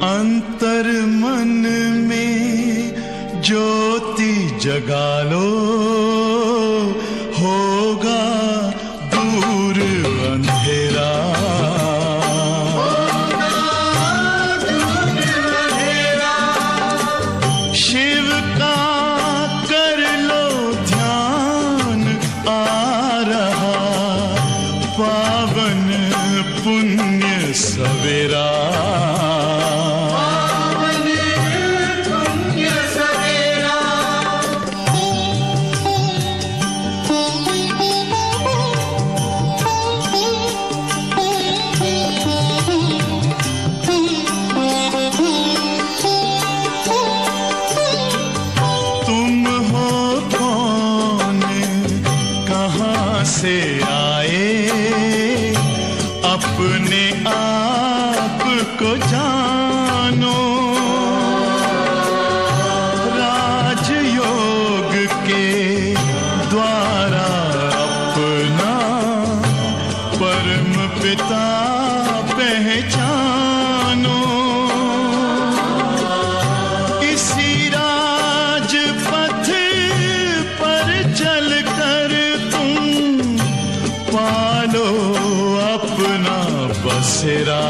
अंतर मन में ज्योति जगा लो, होगा दूर अंधेरा। शिव का कर लो ध्यान, आ रहा पावन पुण्य सवेरा। से आए अपने आप को जानो, राजयोग के द्वारा अपना परम पिता पहचानो। इसी राजपथ पर चलकर पालो अपना बसेरा।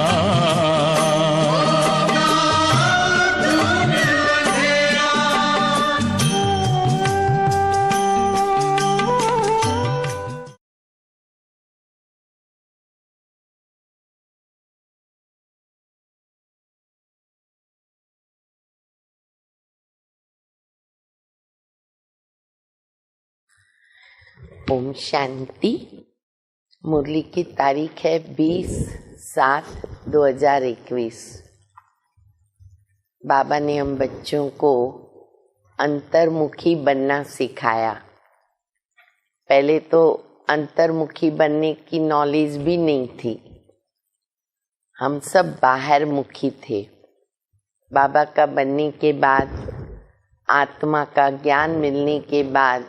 ओम शांति। मुरली की तारीख है 20/7/2021। बाबा ने हम बच्चों को अंतर्मुखी बनना सिखाया। पहले तो अंतर्मुखी बनने की नॉलेज भी नहीं थी, हम सब बाहर मुखी थे। बाबा का बनने के बाद, आत्मा का ज्ञान मिलने के बाद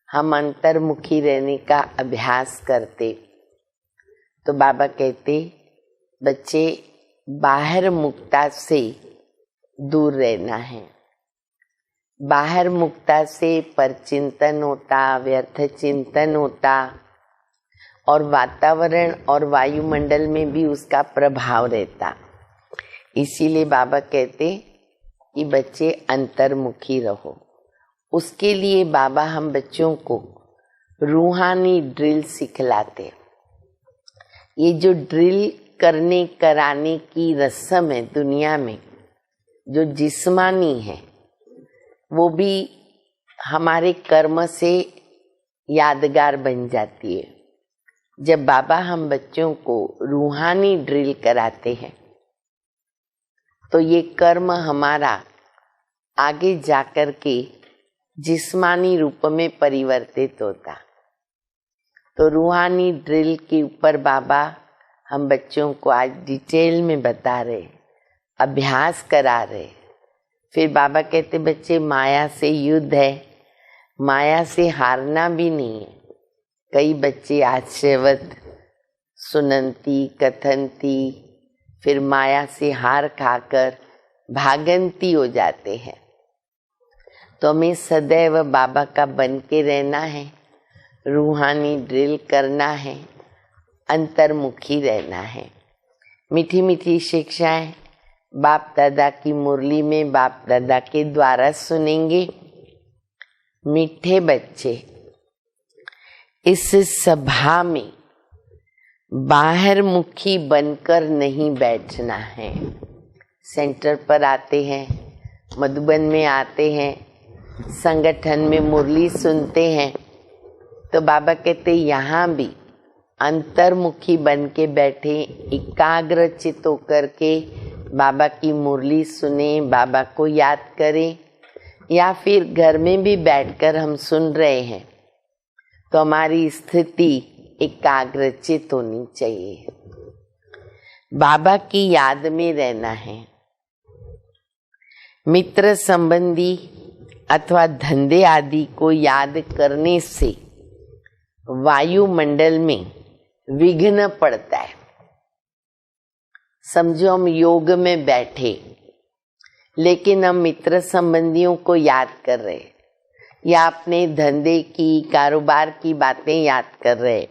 हम अंतर्मुखी रहने का अभ्यास करते। तो बाबा कहते बच्चे बाहर मुक्ता से दूर रहना है। बाहर मुक्ता से परचिंतन होता, व्यर्थ चिंतन होता और वातावरण और वायुमंडल में भी उसका प्रभाव रहता। इसीलिए बाबा कहते कि बच्चे अंतर्मुखी रहो। उसके लिए बाबा हम बच्चों को रूहानी ड्रिल सिखलाते। ये जो ड्रिल करने कराने की रस्म है दुनिया में, जो जिस्मानी है, वो भी हमारे कर्म से यादगार बन जाती है। जब बाबा हम बच्चों को रूहानी ड्रिल कराते हैं तो ये कर्म हमारा आगे जाकर के जिस्मानी रूप में परिवर्तित होता। तो रूहानी ड्रिल के ऊपर बाबा हम बच्चों को आज डिटेल में बता रहे, अभ्यास करा रहे। फिर बाबा कहते बच्चे माया से युद्ध है, माया से हारना भी नहीं है। कई बच्चे आश्चर्यवत सुनंती कथनती फिर माया से हार खाकर भागंती हो जाते हैं। तो हमें सदैव बाबा का बन के रहना है, रूहानी ड्रिल करना है, अंतर्मुखी रहना है। मीठी मीठी शिक्षाएं बाप दादा की मुरली में बाप दादा के द्वारा सुनेंगे। मीठे बच्चे, इस सभा में बाहर मुखी बनकर नहीं बैठना है। सेंटर पर आते हैं, मधुबन में आते हैं, संगठन में मुरली सुनते हैं, तो बाबा कहते यहाँ भी अंतर्मुखी बन के बैठे, एकाग्र चित्त होकर के बाबा की मुरली सुने, बाबा को याद करें। या फिर घर में भी बैठकर हम सुन रहे हैं तो हमारी स्थिति एकाग्र चित्त होनी चाहिए। बाबा की याद में रहना है। मित्र संबंधी अथवा धंधे आदि को याद करने से वायुमंडल में विघ्न पड़ता है। समझो हम योग में बैठे, लेकिन हम मित्र संबंधियों को याद कर रहे या अपने धंधे की, कारोबार की बातें याद कर रहे,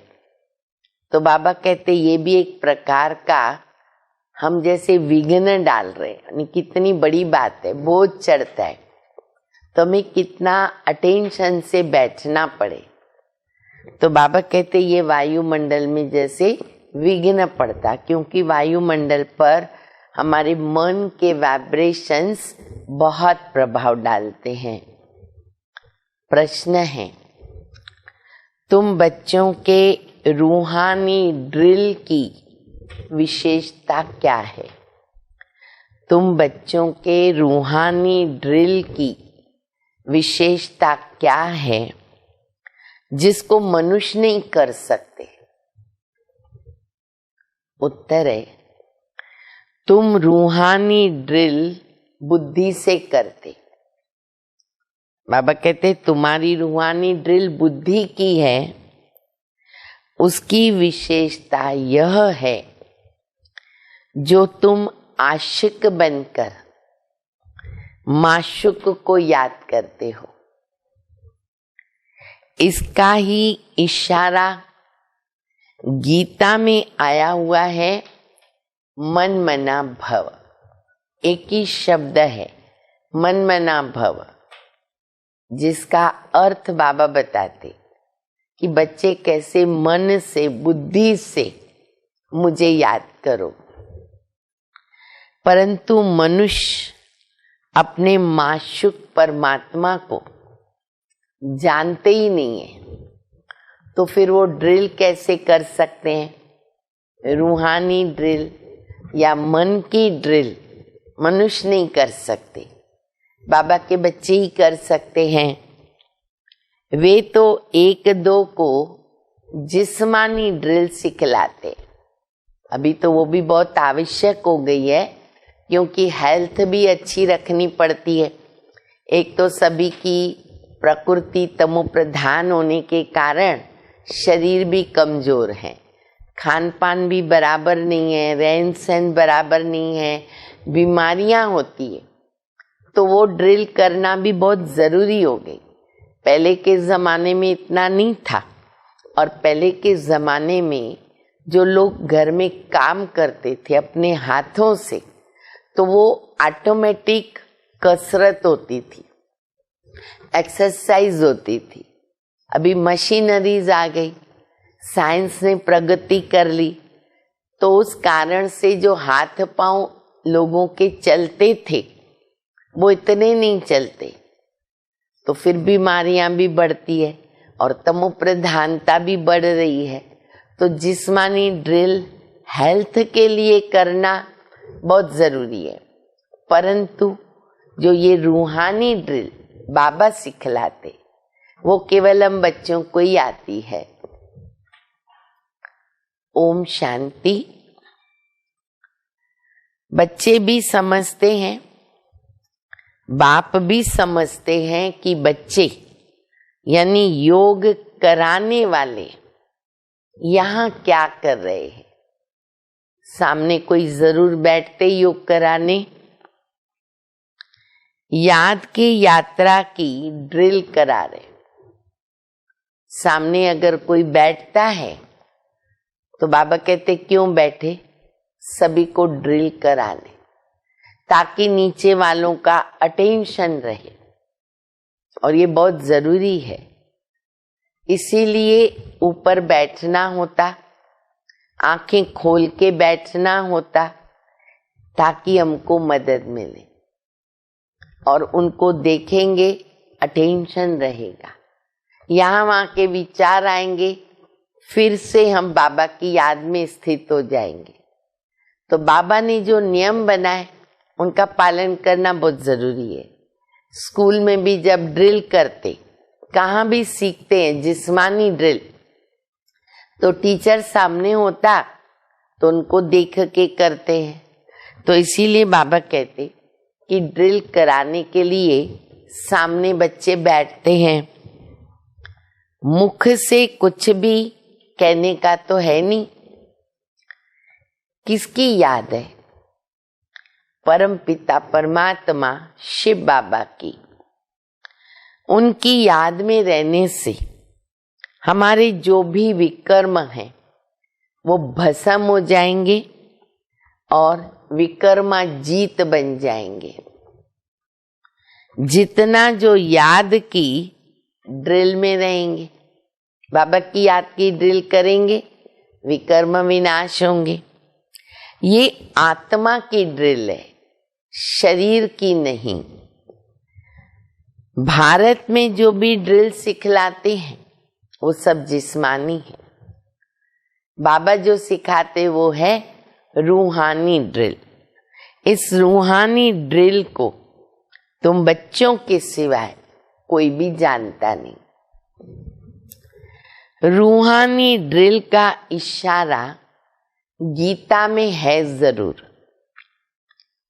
तो बाबा कहते ये भी एक प्रकार का हम जैसे विघ्न डाल रहे। यानी कितनी बड़ी बात है, बोझ चढ़ता है, तो हमें कितना अटेंशन से बैठना पड़े। तो बाबा कहते ये वायुमंडल में जैसे विघ्न पड़ता, क्योंकि वायुमंडल पर हमारे मन के वाइब्रेशंस बहुत प्रभाव डालते हैं। प्रश्न है, तुम बच्चों के रूहानी ड्रिल की विशेषता क्या है? तुम बच्चों के रूहानी ड्रिल की विशेषता क्या है जिसको मनुष्य नहीं कर सकते? उत्तर है, तुम रूहानी ड्रिल बुद्धि से करते। बाबा कहते तुम्हारी रूहानी ड्रिल बुद्धि की है। उसकी विशेषता यह है जो तुम आशिक बनकर माशुक को याद करते हो। इसका ही इशारा गीता में आया हुआ है, मन मना भव। एक ही शब्द है, मन मना भव, जिसका अर्थ बाबा बताते कि बच्चे कैसे मन से, बुद्धि से मुझे याद करो। परंतु मनुष्य अपने माशुक परमात्मा को जानते ही नहीं है, तो फिर वो ड्रिल कैसे कर सकते हैं? रूहानी ड्रिल या मन की ड्रिल मनुष्य नहीं कर सकते, बाबा के बच्चे ही कर सकते हैं। वे तो एक दो को जिस्मानी ड्रिल सिखलाते। अभी तो वो भी बहुत आवश्यक हो गई है, क्योंकि हेल्थ भी अच्छी रखनी पड़ती है। एक तो सभी की प्रकृति तमो प्रधान होने के कारण शरीर भी कमजोर है, खान पान भी बराबर नहीं है, रहन सहन बराबर नहीं है, बीमारियां होती है, तो वो ड्रिल करना भी बहुत जरूरी हो गई। पहले के ज़माने में इतना नहीं था, और पहले के ज़माने में जो लोग घर में काम करते थे अपने हाथों से, तो वो ऑटोमेटिक कसरत होती थी, एक्सरसाइज होती थी। अभी मशीनरीज आ गई, साइंस ने प्रगति कर ली, तो उस कारण से जो हाथ पांव लोगों के चलते थे वो इतने नहीं चलते, तो फिर बीमारियां भी बढ़ती है और तमो प्रधानता भी बढ़ रही है। तो जिस्मानी ड्रिल हेल्थ के लिए करना बहुत जरूरी है, परंतु जो ये रूहानी ड्रिल बाबा सिखलाते वो केवल हम बच्चों को ही आती है। ओम शांति। बच्चे भी समझते हैं, बाप भी समझते हैं कि बच्चे यानी योग कराने वाले यहाँ क्या कर रहे हैं। सामने कोई जरूर बैठते योग कराने, याद की यात्रा की ड्रिल करा रहे। सामने अगर कोई बैठता है तो बाबा कहते क्यों बैठे, सभी को ड्रिल करा ले, ताकि नीचे वालों का अटेंशन रहे, और ये बहुत जरूरी है। इसीलिए ऊपर बैठना होता, आंखें खोल के बैठना होता, ताकि हमको मदद मिले, और उनको देखेंगे अटेंशन रहेगा। यहाँ वहाँ के विचार आएंगे, फिर से हम बाबा की याद में स्थित हो जाएंगे। तो बाबा ने जो नियम बनाए उनका पालन करना बहुत जरूरी है। स्कूल में भी जब ड्रिल करते, कहाँ भी सीखते हैं जिस्मानी ड्रिल, तो टीचर सामने होता तो उनको देख के करते हैं। तो इसीलिए बाबा कहते कि ड्रिल कराने के लिए सामने बच्चे बैठते हैं। मुख से कुछ भी कहने का तो है नहीं, किसकी याद है? परम पिता परमात्मा शिव बाबा की, उनकी याद में रहने से हमारे जो भी विकर्म हैं वो भस्म हो जाएंगे और विकर्मा जीत बन जाएंगे। जितना जो याद की ड्रिल में रहेंगे, बाबा की याद की ड्रिल करेंगे, विकर्म विनाश होंगे। ये आत्मा की ड्रिल है, शरीर की नहीं। भारत में जो भी ड्रिल सिखलाते हैं वो सब जिस्मानी है। बाबा जो सिखाते वो है रूहानी ड्रिल। इस रूहानी ड्रिल को तुम बच्चों के सिवाय कोई भी जानता नहीं। रूहानी ड्रिल का इशारा गीता में है जरूर।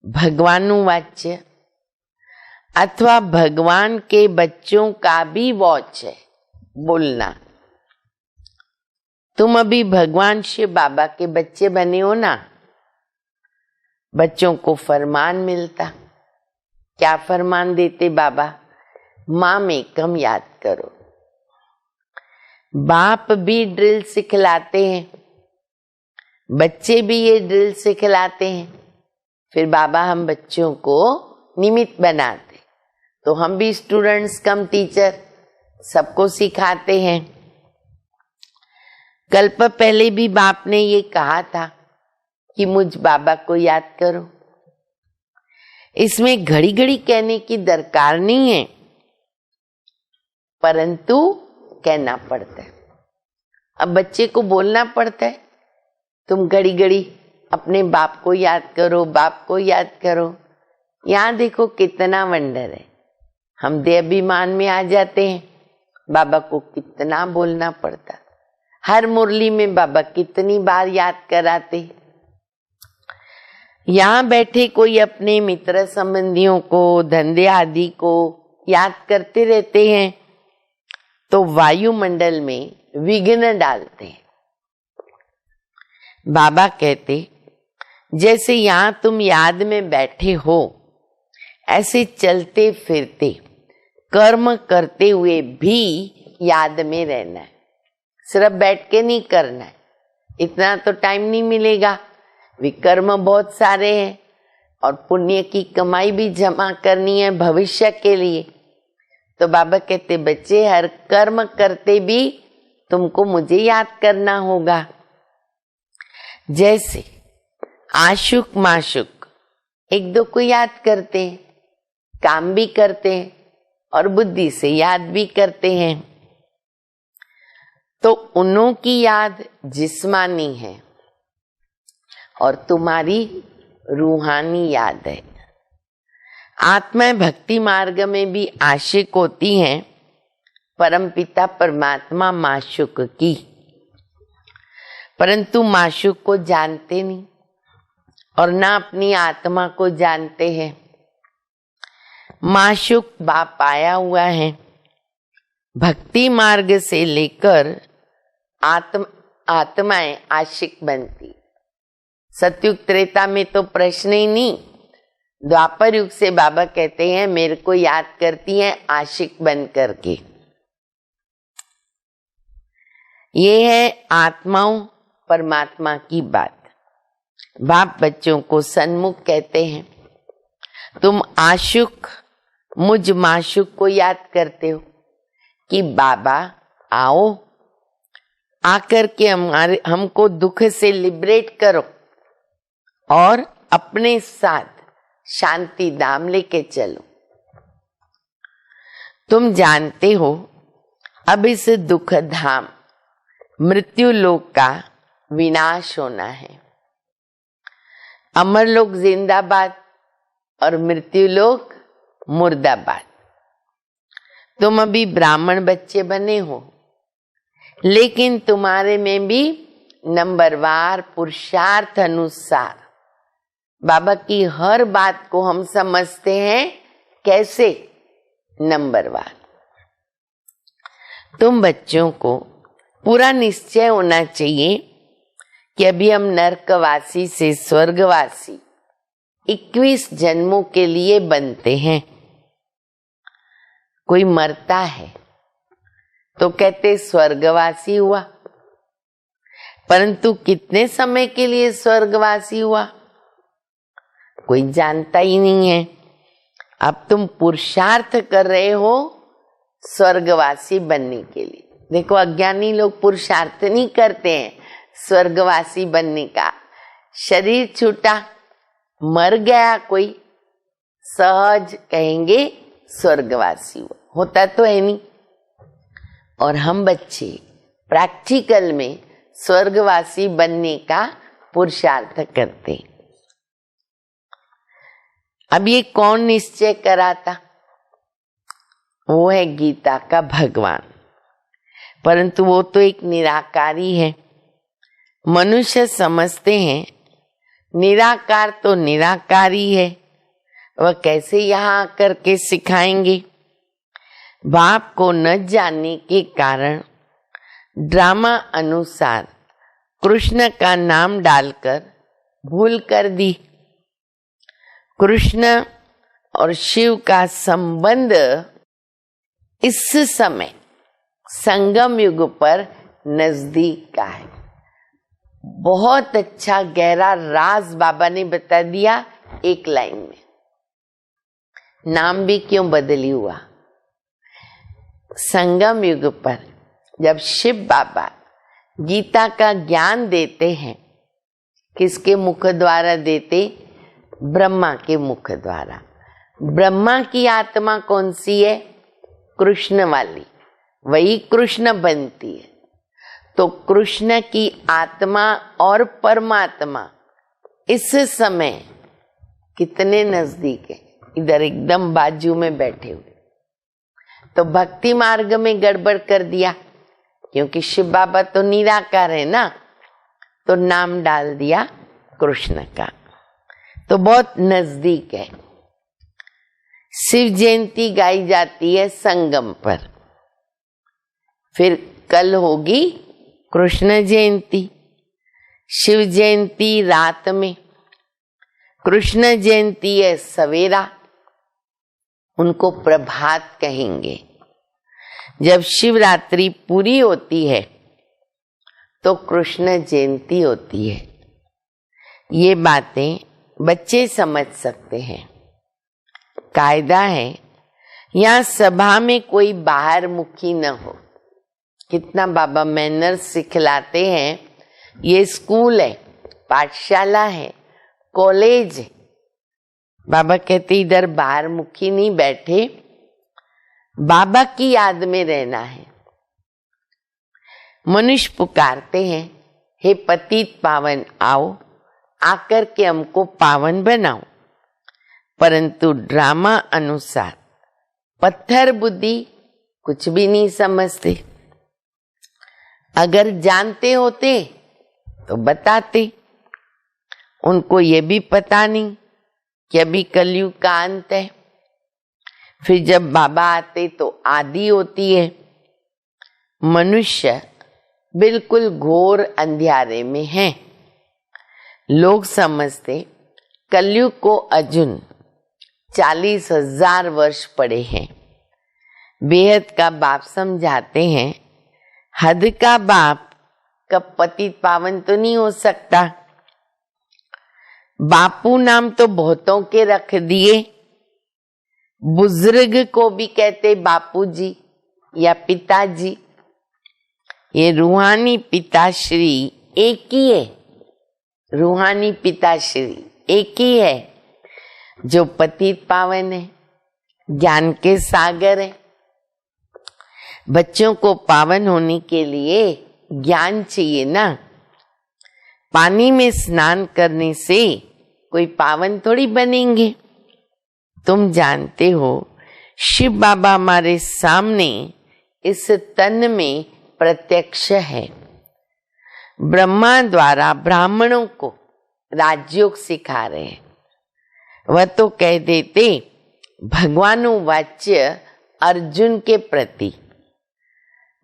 भगवानुवाच्य अथवा भगवान के बच्चों का भी वॉच है बोलना। तुम अभी भगवान शिव बाबा के बच्चे बने हो ना। बच्चों को फरमान मिलता, क्या फरमान देते बाबा? माँ में कम याद करो। बाप भी ड्रिल सिखलाते हैं, बच्चे भी ये ड्रिल सिखलाते हैं। फिर बाबा हम बच्चों को निमित्त बनाते, तो हम भी स्टूडेंट्स कम टीचर सबको सिखाते हैं। कल्प पहले भी बाप ने ये कहा था कि मुझ बाबा को याद करो। इसमें घड़ी घड़ी कहने की दरकार नहीं है, परंतु कहना पड़ता है। अब बच्चे को बोलना पड़ता है, तुम घड़ी घड़ी अपने बाप को याद करो, बाप को याद करो। यहाँ देखो कितना वंडर है। हम देहाभिमान में आ जाते हैं, बाबा को कितना बोलना पड़ता। हर मुरली में बाबा कितनी बार याद कराते। यहाँ बैठे कोई अपने मित्र संबंधियों को, धंधे आदि को याद करते रहते हैं तो वायुमंडल में विघ्न डालते हैं। बाबा कहते जैसे यहाँ तुम याद में बैठे हो, ऐसे चलते फिरते कर्म करते हुए भी याद में रहना है। सिर्फ बैठ के नहीं करना है, इतना तो टाइम नहीं मिलेगा। विकर्म बहुत सारे हैं और पुण्य की कमाई भी जमा करनी है भविष्य के लिए। तो बाबा कहते बच्चे हर कर्म करते भी तुमको मुझे याद करना होगा। जैसे आशुक माशुक एक दो को याद करते हैं, काम भी करते हैं और बुद्धि से याद भी करते हैं, तो उन्हों की याद जिस्मानी है और तुम्हारी रूहानी याद है। आत्माएं भक्ति मार्ग में भी आशिक होती हैं परमपिता परमात्मा माशुक की, परंतु माशुक को जानते नहीं और ना अपनी आत्मा को जानते हैं। माशुक बाप आया हुआ है। भक्ति मार्ग से लेकर आत्माएं आशिक बनती। सतयुग त्रेता में तो प्रश्न ही नहीं। द्वापर युग से बाबा कहते हैं मेरे को याद करती हैं आशिक बन करके। ये है आत्माओं परमात्मा की बात। बाप बच्चों को सन्मुख कहते हैं, तुम आशुक मुझ माशुक को याद करते हो कि बाबा आओ, आकर के हमको दुख से लिबरेट करो और अपने साथ शांति धाम लेके चलो। तुम जानते हो अब इस दुख धाम मृत्यु लोक का विनाश होना है। अमर लोक जिंदाबाद और मृत्यु लोक मुर्दाबाद। तुम अभी ब्राह्मण बच्चे बने हो, लेकिन तुम्हारे में भी नंबरवार पुरुषार्थ अनुसार बाबा की हर बात को हम समझते हैं। कैसे? नंबरवार। तुम बच्चों को पूरा निश्चय होना चाहिए कि अभी हम नरकवासी से स्वर्गवासी 21 जन्मों के लिए बनते हैं। कोई मरता है तो कहते स्वर्गवासी हुआ, परंतु कितने समय के लिए स्वर्गवासी हुआ कोई जानता ही नहीं है। अब तुम पुरुषार्थ कर रहे हो स्वर्गवासी बनने के लिए। देखो, अज्ञानी लोग पुरुषार्थ नहीं करते हैं स्वर्गवासी बनने का। शरीर छूटा, मर गया कोई, सहज कहेंगे स्वर्गवासी हुआ, होता तो है नहीं। और हम बच्चे प्रैक्टिकल में स्वर्गवासी बनने का पुरुषार्थ करते। अब ये कौन निश्चय कराता? वो है गीता का भगवान, परंतु वो तो एक निराकारी है। मनुष्य समझते हैं निराकार तो निराकारी है, वह कैसे यहाँ आकर के सिखाएंगे। बाप को न जानने के कारण ड्रामा अनुसार कृष्ण का नाम डालकर भूल कर दी। कृष्ण और शिव का संबंध इस समय संगम युग पर नजदीक का है। बहुत अच्छा गहरा राज बाबा ने बता दिया एक लाइन में। नाम भी क्यों बदली हुआ? संगम युग पर जब शिव बाबा गीता का ज्ञान देते हैं, किसके मुख द्वारा देते? ब्रह्मा के मुख द्वारा। ब्रह्मा की आत्मा कौन सी है? कृष्ण वाली, वही कृष्ण बनती है। तो कृष्ण की आत्मा और परमात्मा इस समय कितने नजदीक है, इधर एकदम बाजू में बैठे हुए। तो भक्ति मार्ग में गड़बड़ कर दिया, क्योंकि शिव बाबा तो निराकार है ना, तो नाम डाल दिया कृष्ण का, तो बहुत नजदीक है। शिव जयंती गाई जाती है संगम पर, फिर कल होगी कृष्ण जयंती। शिव जयंती रात में, कृष्ण जयंती है सवेरा, उनको प्रभात कहेंगे। जब शिवरात्रि पूरी होती है तो कृष्ण जयंती होती है। ये बातें बच्चे समझ सकते हैं। कायदा है यहाँ सभा में कोई बाहर मुखी न हो। कितना बाबा मैनर्स सिखलाते हैं। ये स्कूल है, पाठशाला है, कॉलेज है। बाबा कहते इधर बाहर मुखी नहीं बैठे, बाबा की याद में रहना है। मनुष्य पुकारते हैं, हे पतित पावन आओ, आकर के हमको पावन बनाओ। परंतु ड्रामा अनुसार पत्थर बुद्धि कुछ भी नहीं समझते। अगर जानते होते तो बताते। उनको ये भी पता नहीं कि अभी कलयुग का अंत है। फिर जब बाबा आते तो आदि होती है। मनुष्य बिल्कुल घोर अंधियारे में है। लोग समझते कलयुग को अर्जुन 40,000 वर्ष पड़े हैं। बेहद का बाप समझाते हैं, हद का बाप कब पतित पावन तो नहीं हो सकता। बापू नाम तो बहुतों के रख दिए। बुजुर्ग को भी कहते बापूजी या पिताजी। ये रूहानी पिताश्री एक ही है। रूहानी पिताश्री एक ही है जो पतित पावन है, ज्ञान के सागर है। बच्चों को पावन होने के लिए ज्ञान चाहिए ना। पानी में स्नान करने से कोई पावन थोड़ी बनेंगे। तुम जानते हो शिव बाबा हमारे सामने इस तन में प्रत्यक्ष है। ब्रह्मा द्वारा ब्राह्मणों को राजयोग सिखा रहे हैं। वह तो कह देते भगवानुवाच्य अर्जुन के प्रति।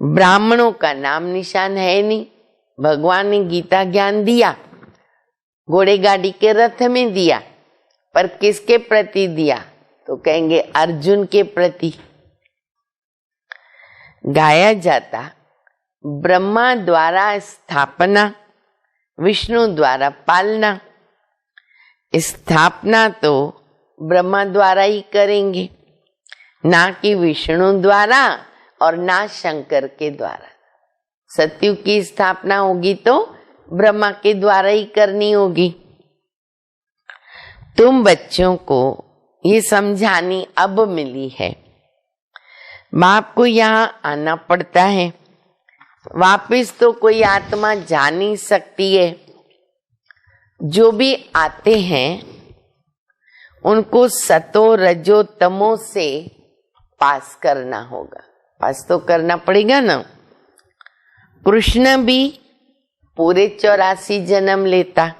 ब्राह्मणों का नाम निशान है नहीं। भगवान ने गीता ज्ञान दिया, घोड़े गाड़ी के रथ में दिया, पर किसके प्रति दिया? तो कहेंगे अर्जुन के प्रति। गाया जाता ब्रह्मा द्वारा स्थापना, विष्णु द्वारा पालना। स्थापना तो ब्रह्मा द्वारा ही करेंगे, ना कि विष्णु द्वारा और ना शंकर के द्वारा। सतयुग की स्थापना होगी तो ब्रह्मा के द्वारा ही करनी होगी। तुम बच्चों को ये समझानी अब मिली है, बाप को यहाँ आना पड़ता है, वापिस तो कोई आत्मा जा नहीं सकती है। जो भी आते हैं उनको सतो रजो तमो से पास करना होगा, पास तो करना पड़ेगा ना। कृष्ण भी पूरे 84 जन्म लेता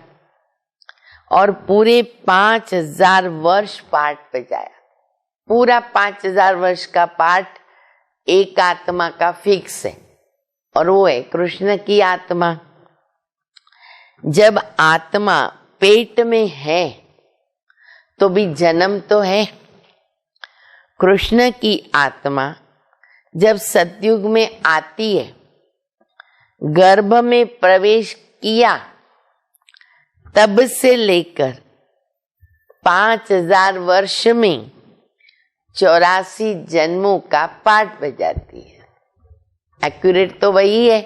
और पूरे 5000 वर्ष पाठ बजाया। पूरा 5000 वर्ष का पाठ एक आत्मा का फिक्स है और वो है कृष्ण की आत्मा। जब आत्मा पेट में है तो भी जन्म तो है। कृष्ण की आत्मा जब सतयुग में आती है, गर्भ में प्रवेश किया, तब से लेकर 5000 वर्ष में 84 जन्मों का पाठ बजाती है। एक्यूरेट तो वही है।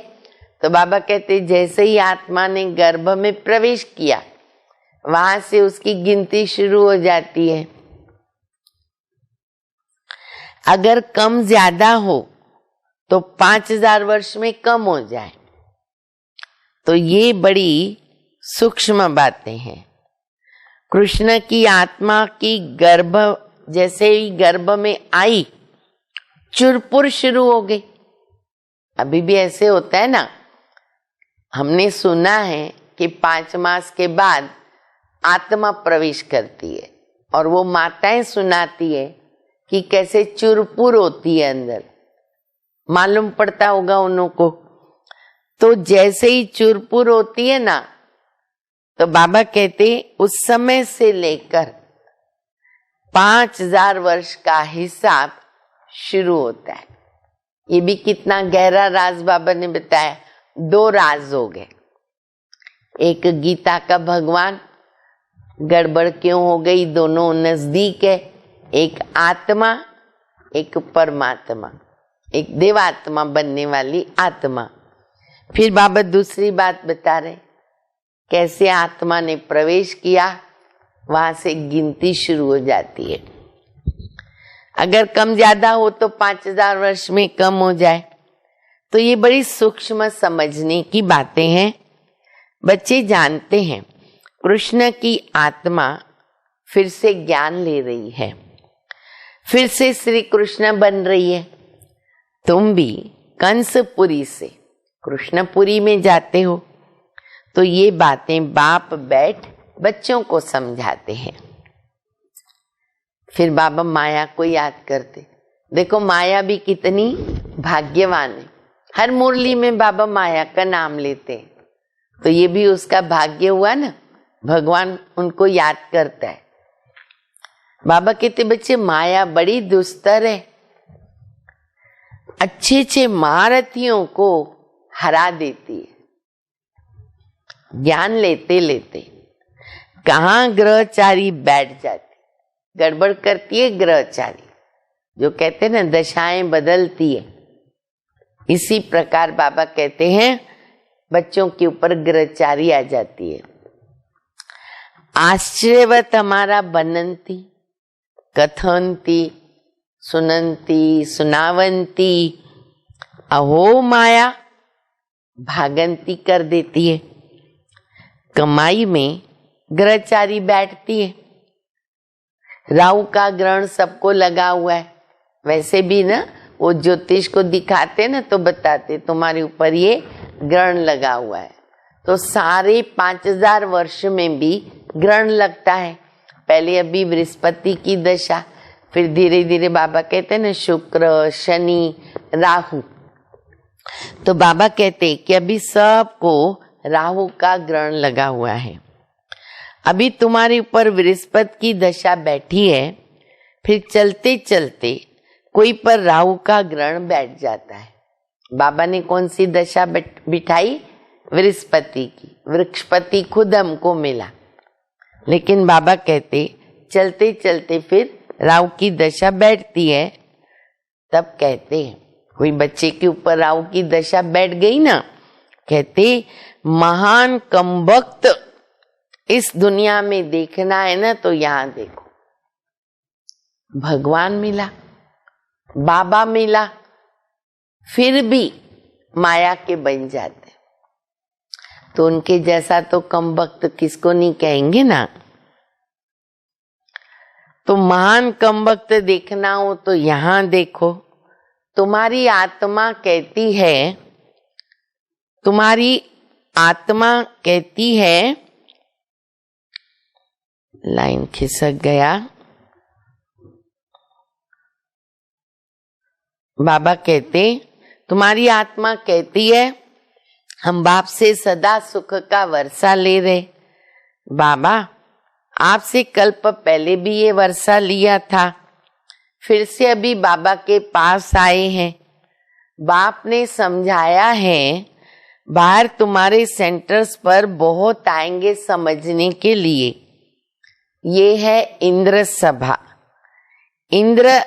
तो बाबा कहते जैसे ही आत्मा ने गर्भ में प्रवेश किया, वहां से उसकी गिनती शुरू हो जाती है। अगर कम ज्यादा हो तो 5000 वर्ष में कम हो जाए। तो ये बड़ी सूक्ष्म बातें हैं। कृष्ण की आत्मा की गर्भ जैसे ही गर्भ में आई, चुरपुर शुरू हो गई। अभी भी ऐसे होता है ना, हमने सुना है कि 5 मास के बाद आत्मा प्रवेश करती है और वो माताएं सुनाती है कि कैसे चुरपुर होती है अंदर, मालूम पड़ता होगा उन्हों को। तो जैसे ही चुरपुर होती है ना, तो बाबा कहते उस समय से लेकर 5000 वर्ष का हिसाब शुरू होता है। ये भी कितना गहरा राज बाबा ने बताया। 2 राज हो गए। एक गीता का भगवान, गड़बड़ क्यों हो गई, दोनों नजदीक है। एक आत्मा, एक परमात्मा, एक देवात्मा बनने वाली आत्मा। फिर बाबा दूसरी बात बता रहे, कैसे आत्मा ने प्रवेश किया, वहां से गिनती शुरू हो जाती है। अगर कम ज्यादा हो तो 5000 वर्ष में कम हो जाए। तो ये बड़ी सूक्ष्म समझने की बातें हैं। बच्चे जानते हैं कृष्ण की आत्मा फिर से ज्ञान ले रही है, फिर से श्री कृष्ण बन रही है। तुम भी कंसपुरी से कृष्णपुरी में जाते हो। तो ये बातें बाप बैठ बच्चों को समझाते हैं। फिर बाबा माया को याद करते। देखो माया भी कितनी भाग्यवान है। हर मुरली में बाबा माया का नाम लेते हैं। तो ये भी उसका भाग्य हुआ ना, भगवान उनको याद करता है। बाबा कहते बच्चे माया बड़ी दुस्तर है, अच्छे अच्छे महारथियों को हरा देती है। ज्ञान लेते लेते कहाँ ग्रहचारी बैठ जाती, गड़बड़ करती है ग्रहचारी। जो कहते हैं ना दशाएं बदलती है, इसी प्रकार बाबा कहते हैं बच्चों के ऊपर ग्रहचारी आ जाती है। आश्चर्यवत हमारा बनंती, कथंती, सुनंती, सुनावंती, अहो माया भागंती कर देती है। कमाई में ग्रहचारी बैठती है। राहु का ग्रहण सबको लगा हुआ है। वैसे भी ना वो ज्योतिष को दिखाते ना तो बताते तुम्हारे ऊपर ये ग्रहण लगा हुआ है। तो सारे 5000 वर्ष में भी ग्रहण लगता है। पहले अभी बृहस्पति की दशा, फिर धीरे धीरे बाबा कहते हैं ना शुक्र, शनि, राहु। तो बाबा कहते कि अभी सबको राहु का ग्रहण लगा हुआ है। अभी तुम्हारे ऊपर बृहस्पति की दशा बैठी है, फिर चलते चलते कोई पर राहु का ग्रहण बैठ जाता है। बाबा ने कौन सी दशा बिठाई? बृहस्पति की। वृक्षपति खुद हमको मिला, लेकिन बाबा कहते चलते चलते फिर राहु की दशा बैठती है। तब कहते हैं कोई बच्चे के ऊपर राहु की दशा बैठ गई ना, कहते महान कमबख्त इस दुनिया में देखना है ना तो यहां देखो, भगवान मिला, बाबा मिला, फिर भी माया के बन जाते, तो उनके जैसा तो कमबख्त किसको नहीं कहेंगे ना। तो महान कमबख्त देखना हो तो यहां देखो। तुम्हारी आत्मा कहती है, तुम्हारी आत्मा कहती है, लाइन खिसक गया। बाबा कहते तुम्हारी आत्मा कहती है हम बाप से सदा सुख का वर्षा ले रहे। बाबा आपसे कल्प पहले भी ये वर्षा लिया था, फिर से अभी बाबा के पास आए हैं। बाप ने समझाया है बाहर तुम्हारे सेंटर्स पर बहुत आएंगे समझने के लिए। ये है इंद्र सभा। इंद्र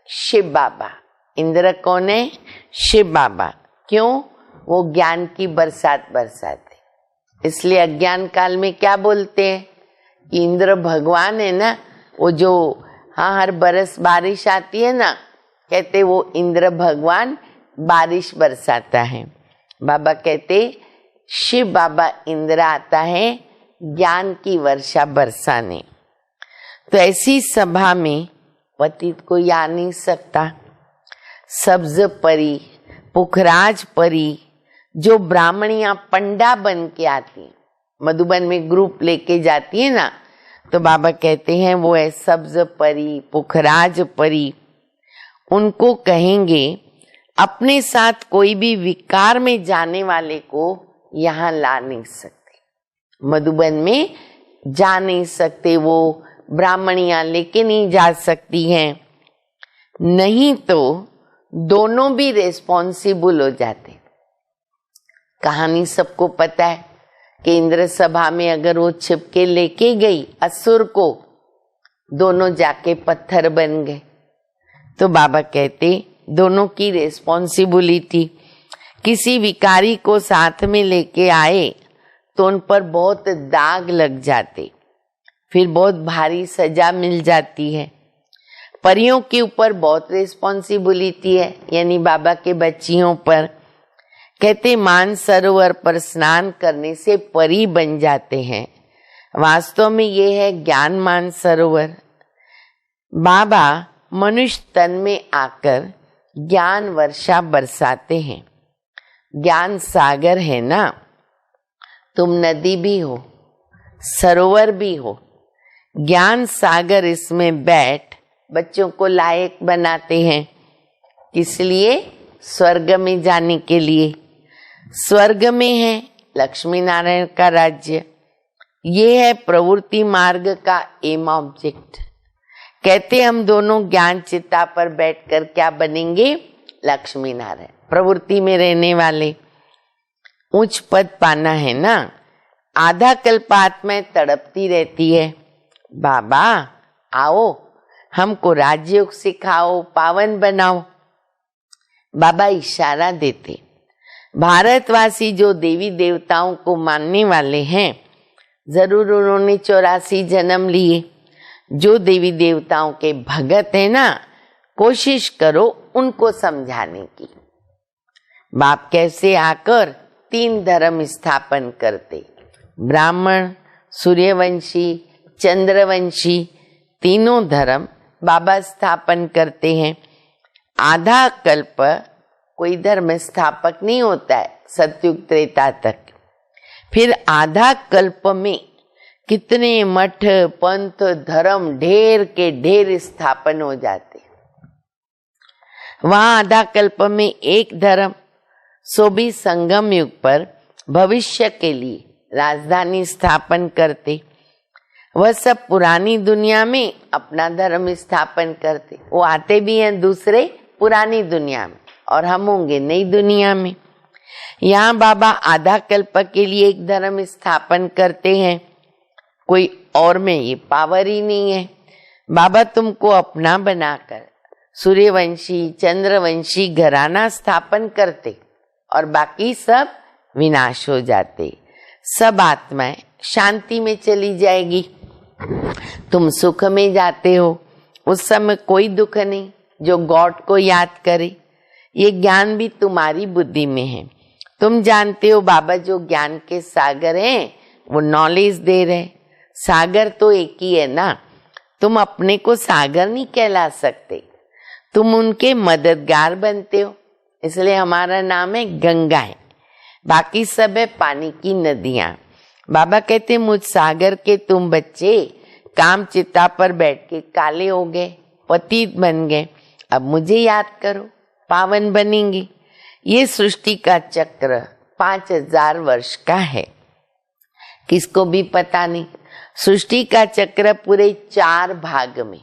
शिव बाबा। इंद्र कौन है? शिव बाबा। क्यों? वो ज्ञान की बरसात बरसाते, इसलिए अज्ञान काल में क्या बोलते हैं कि इंद्र भगवान है ना, वो जो हर बरस बारिश आती है ना, कहते वो इंद्र भगवान बारिश बरसाता है। बाबा कहते शिव बाबा इंद्र आता है ज्ञान की वर्षा बरसाने। तो ऐसी सभा में पतित कोई आ नहीं सकता। सब्ज परी, पुखराज परी, जो ब्राह्मणियां पंडा बन के आती, मधुबन में ग्रुप लेके जाती है ना, तो बाबा कहते हैं वो है सब्ज परी, पुखराज परी। उनको कहेंगे अपने साथ कोई भी विकार में जाने वाले को यहाँ ला नहीं सकते, मधुबन में जा नहीं सकते, वो ब्राह्मणियां लेके नहीं जा सकती हैं। नहीं तो दोनों भी रेस्पॉन्सिबल हो जाते। कहानी सबको पता है कि इंद्र सभा में अगर वो छिपके लेके गई असुर को, दोनों जाके पत्थर बन गए। तो बाबा कहते दोनों की रेस्पॉन्सिबिलिटी। किसी विकारी को साथ में लेके आए तो उन पर बहुत दाग लग जाते, फिर बहुत भारी सजा मिल जाती है। परियों के ऊपर बहुत रेस्पॉन्सिबिलिटी है, यानी बाबा के बच्चियों पर। कहते मान सरोवर पर स्नान करने से परी बन जाते हैं। वास्तव में ये है ज्ञान मान सरोवर। बाबा मनुष्य तन में आकर ज्ञान वर्षा बरसाते हैं। ज्ञान सागर है ना, तुम नदी भी हो, सरोवर भी हो। ज्ञान सागर इसमें बैठ बच्चों को लायक बनाते हैं। किस लिए? स्वर्ग में जाने के लिए। स्वर्ग में है लक्ष्मी नारायण का राज्य। ये है प्रवृत्ति मार्ग का एम ऑब्जेक्ट। कहते हम दोनों ज्ञान चिता पर बैठकर क्या बनेंगे? लक्ष्मी नारायण, प्रवृत्ति में रहने वाले। उच्च पद पाना है ना। आधा कल्प आत्मा तड़पती रहती है, बाबा आओ हमको राजयोग सिखाओ, पावन बनाओ। बाबा इशारा देते। भारतवासी जो देवी देवताओं को मानने वाले हैं, जरूर उन्होंने 84 जन्म लिए। जो देवी देवताओं के भगत है ना, कोशिश करो उनको समझाने की। बाप कैसे आकर 3 धर्म स्थापन करते, ब्राह्मण, सूर्यवंशी, चंद्रवंशी, तीनों धर्म बाबा स्थापन करते हैं। आधा कल्प कोई धर्म स्थापक नहीं होता है, सतयुग त्रेता तक। फिर आधा कल्प में कितने मठ, पंथ, धर्म ढेर के ढेर स्थापन हो जाते। वहां आधा कल्प में एक धर्म, सो भी संगम युग पर भविष्य के लिए राजधानी स्थापन करते। वह सब पुरानी दुनिया में अपना धर्म स्थापन करते, वो आते भी हैं दूसरे पुरानी दुनिया में और हम होंगे नई दुनिया में। यहाँ बाबा आधा कल्प के लिए एक धर्म स्थापन करते हैं, कोई और में ये पावर ही नहीं है। बाबा तुमको अपना बनाकर सूर्यवंशी चंद्रवंशी घराना स्थापन करते और बाकी सब विनाश हो जाते, सब आत्माएं शांति में चली जाएगी। तुम सुख में जाते हो, उस समय कोई दुख नहीं, जो गॉड को याद करे। ये ज्ञान भी तुम्हारी बुद्धि में है। तुम जानते हो बाबा जो ज्ञान के सागर हैं वो नॉलेज दे रहे। सागर तो एक ही है ना, तुम अपने को सागर नहीं कहला सकते, तुम उनके मददगार बनते हो, इसलिए हमारा नाम है गंगा है, बाकी सब है पानी की नदियां। बाबा कहते मुझ सागर के तुम बच्चे काम चिता पर बैठ के काले हो गए, पतित बन गए, अब मुझे याद करो, पावन बनेंगे। ये सृष्टि का चक्र 5000 वर्ष का है, किसको भी पता नहीं। सृष्टि का चक्र पूरे 4 भाग में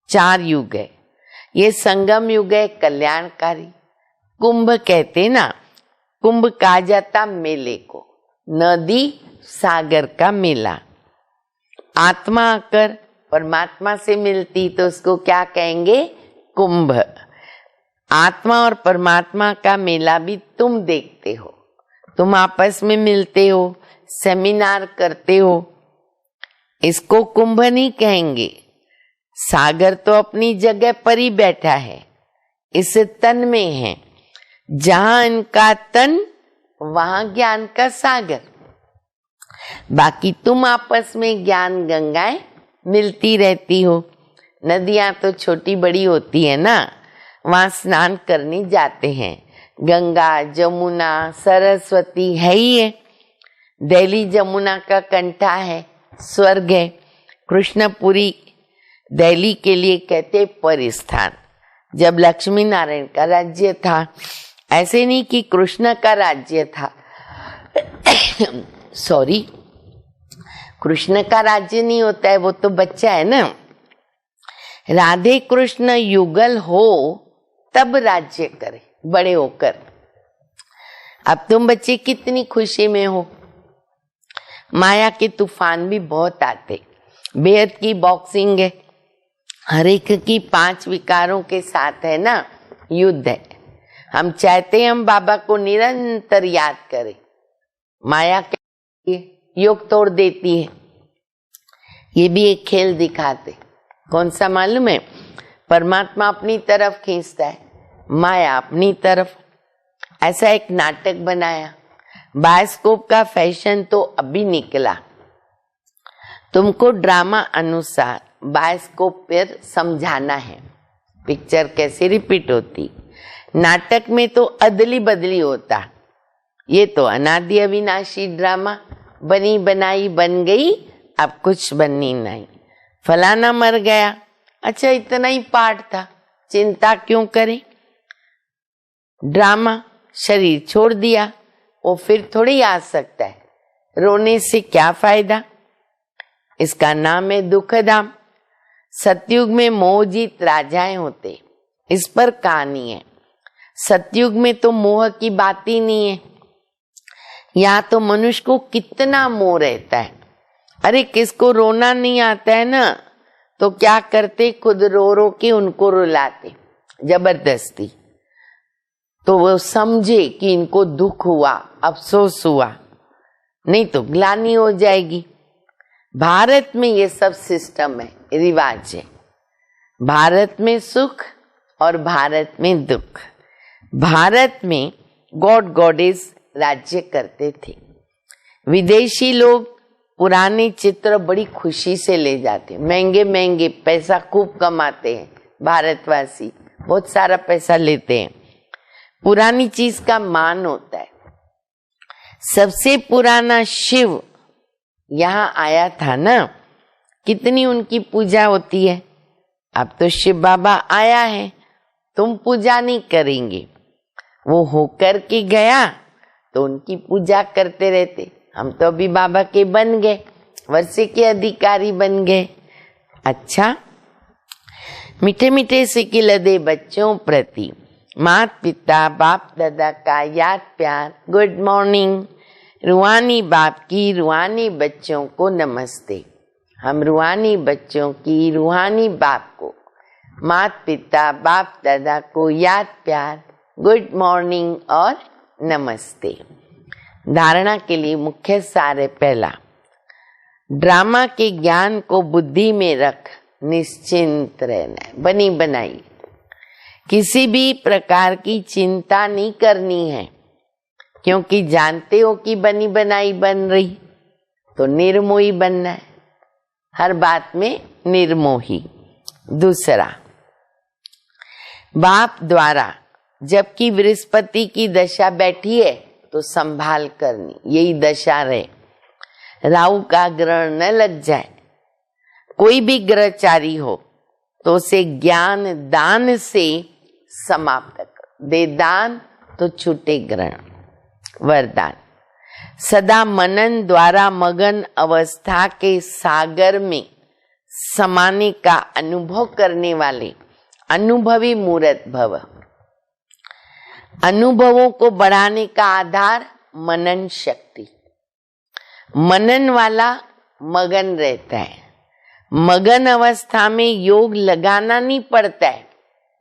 4 युग है। ये संगम युग है कल्याणकारी। कुंभ कहते ना, कुंभ कहा जाता मेले को, नदी सागर का मेला। आत्मा आकर परमात्मा से मिलती तो उसको क्या कहेंगे, कुंभ। आत्मा और परमात्मा का मेला भी तुम देखते हो, तुम आपस में मिलते हो, सेमिनार करते हो, इसको कुंभ नहीं कहेंगे। सागर तो अपनी जगह पर ही बैठा है, इस तन में है, जहां इनका तन वहां ज्ञान का सागर। बाकी तुम आपस में ज्ञान गंगाएं मिलती रहती हो। नदियां तो छोटी बड़ी होती है ना, वहां स्नान करने जाते हैं। गंगा जमुना सरस्वती है ही है। दिल्ली जमुना का कंठा है, स्वर्ग है। कृष्णपुरी दिल्ली के लिए कहते परिस्थान। जब लक्ष्मी नारायण का राज्य था, ऐसे नहीं कि कृष्ण का राज्य था सॉरी, कृष्ण का राज्य नहीं होता है, वो तो बच्चा है ना। राधे कृष्ण युगल हो तब राज्य करे बड़े होकर। अब तुम बच्चे कितनी खुशी में हो। माया के तूफान भी बहुत आते, बेहद की बॉक्सिंग है, हर एक की 5 विकारों के साथ है ना, युद्ध है। हम चाहते हैं हम बाबा को निरंतर याद करें। माया के योग तोड़ देती है। ये भी एक खेल दिखाते, कौन सा मालूम है? परमात्मा अपनी तरफ खींचता है, माया अपनी तरफ। ऐसा एक नाटक बनाया। बायोस्कोप का फैशन तो अभी निकला, तुमको ड्रामा अनुसार बायोस्कोप पर समझाना है पिक्चर कैसे रिपीट होती। नाटक में तो अदली बदली होता, ये तो अनादि अविनाशी ड्रामा, बनी बनाई बन गई, अब कुछ बननी नहीं। फलाना मर गया, अच्छा इतना ही पार्ट था, चिंता क्यों करें। ड्रामा शरीर छोड़ दिया, वो फिर थोड़ी आ सकता है, रोने से क्या फायदा। इसका नाम है दुख धाम। सतयुग में मोहजीत राजाएं होते, इस पर कहानी है। सतयुग में तो मोह की बात ही नहीं है। यहाँ तो मनुष्य को कितना मोह रहता है। अरे किसको रोना नहीं आता है ना, तो क्या करते, खुद रो रो के उनको रुलाते जबरदस्ती, तो वो समझे कि इनको दुख हुआ, अफसोस हुआ, नहीं तो ग्लानि हो जाएगी। भारत में ये सब सिस्टम है, रिवाज है। भारत में सुख और भारत में दुख। भारत में गॉड गॉडेस राज्य करते थे। विदेशी लोग पुराने चित्र बड़ी खुशी से ले जाते, महंगे महंगे, पैसा खूब कमाते हैं। भारतवासी बहुत सारा पैसा लेते हैं, पुरानी चीज का मान होता है। सबसे पुराना शिव यहाँ आया था ना, कितनी उनकी पूजा होती है। अब तो शिव बाबा आया है, तुम पूजा नहीं करेंगे, वो होकर के गया तो उनकी पूजा करते रहते। हम तो अभी बाबा के बन गए, वर्षे के अधिकारी बन गए। अच्छा, मीठे मीठे सिक्के दे बच्चों प्रति माता पिता बाप दादा का याद प्यार, गुड मॉर्निंग। रूहानी बाप की रूहानी बच्चों को नमस्ते। हम रूहानी बच्चों की रूहानी बाप को, माता पिता बाप दादा को याद प्यार, गुड मॉर्निंग और नमस्ते। धारणा के लिए मुख्य सार है, पहला, ड्रामा के ज्ञान को बुद्धि में रख निश्चिंत रहना है, बनी बनाई। किसी भी प्रकार की चिंता नहीं करनी है, क्योंकि जानते हो कि बनी बनाई बन रही, तो निर्मोही बनना है, हर बात में निर्मोही। दूसरा, बाप द्वारा जबकि बृहस्पति की दशा बैठी है तो संभाल करनी, यही दशा रहे, राहु का ग्रहण न लग जाए। कोई भी ग्रहचारी हो तो उसे ज्ञान दान से समाप्त कर दे, दान तो छूटे ग्रहण। वरदान, सदा मनन द्वारा मगन अवस्था के सागर में समाने का अनुभव करने वाले अनुभवी मूर्त भव। अनुभवों को बढ़ाने का आधार मनन शक्ति। मनन वाला मगन रहता है। मगन अवस्था में योग लगाना नहीं पड़ता है,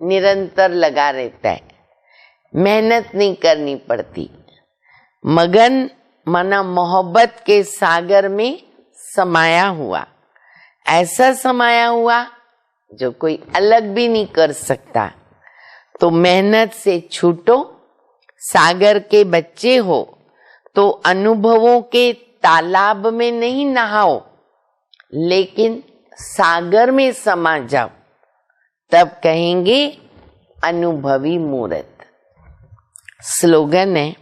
निरंतर लगा रहता है, मेहनत नहीं करनी पड़ती। मगन माना मोहब्बत के सागर में समाया हुआ, ऐसा समाया हुआ जो कोई अलग भी नहीं कर सकता। तो मेहनत से छूटो, सागर के बच्चे हो तो अनुभवों के तालाब में नहीं नहाओ, लेकिन सागर में समा जाओ, तब कहेंगे अनुभवी मूर्त। स्लोगन है,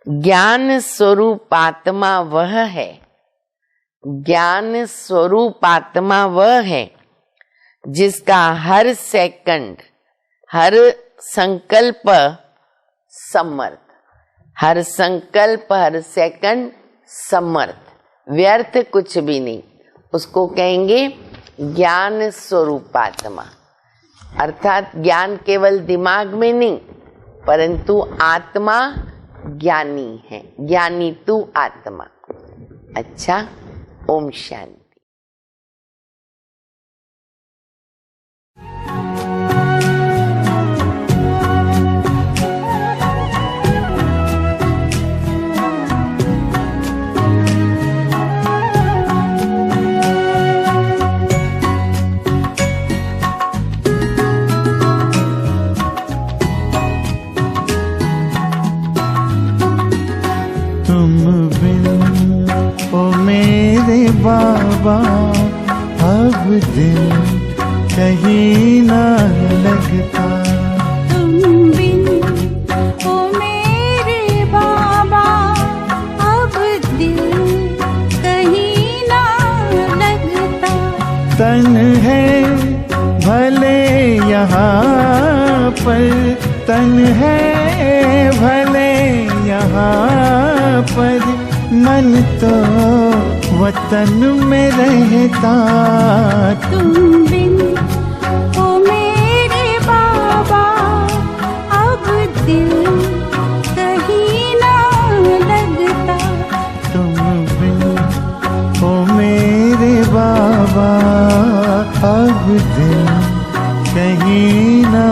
ज्ञान स्वरूप आत्मा वह है, ज्ञान स्वरूप आत्मा वह है जिसका हर सेकंड, हर संकल्प समर्थ, हर संकल्प हर सेकंड समर्थ, व्यर्थ कुछ भी नहीं, उसको कहेंगे ज्ञान स्वरूप आत्मा। अर्थात ज्ञान केवल दिमाग में नहीं, परंतु आत्मा ज्ञानी है, ज्ञानी तू आत्मा। अच्छा, ओम शांति। बाबा अब दिल कहीं ना लगता, तुम बिन ओ मेरे बाबा अब दिल कहीं ना लगता। तन है भले यहाँ पर, तन है भले यहाँ पर, मन तो वतन में रहता। तुम बिन ओ मेरे बाबा अब दिल कहीं ना लगता। तुम बिन ओ मेरे बाबा अब दिल कहीं ना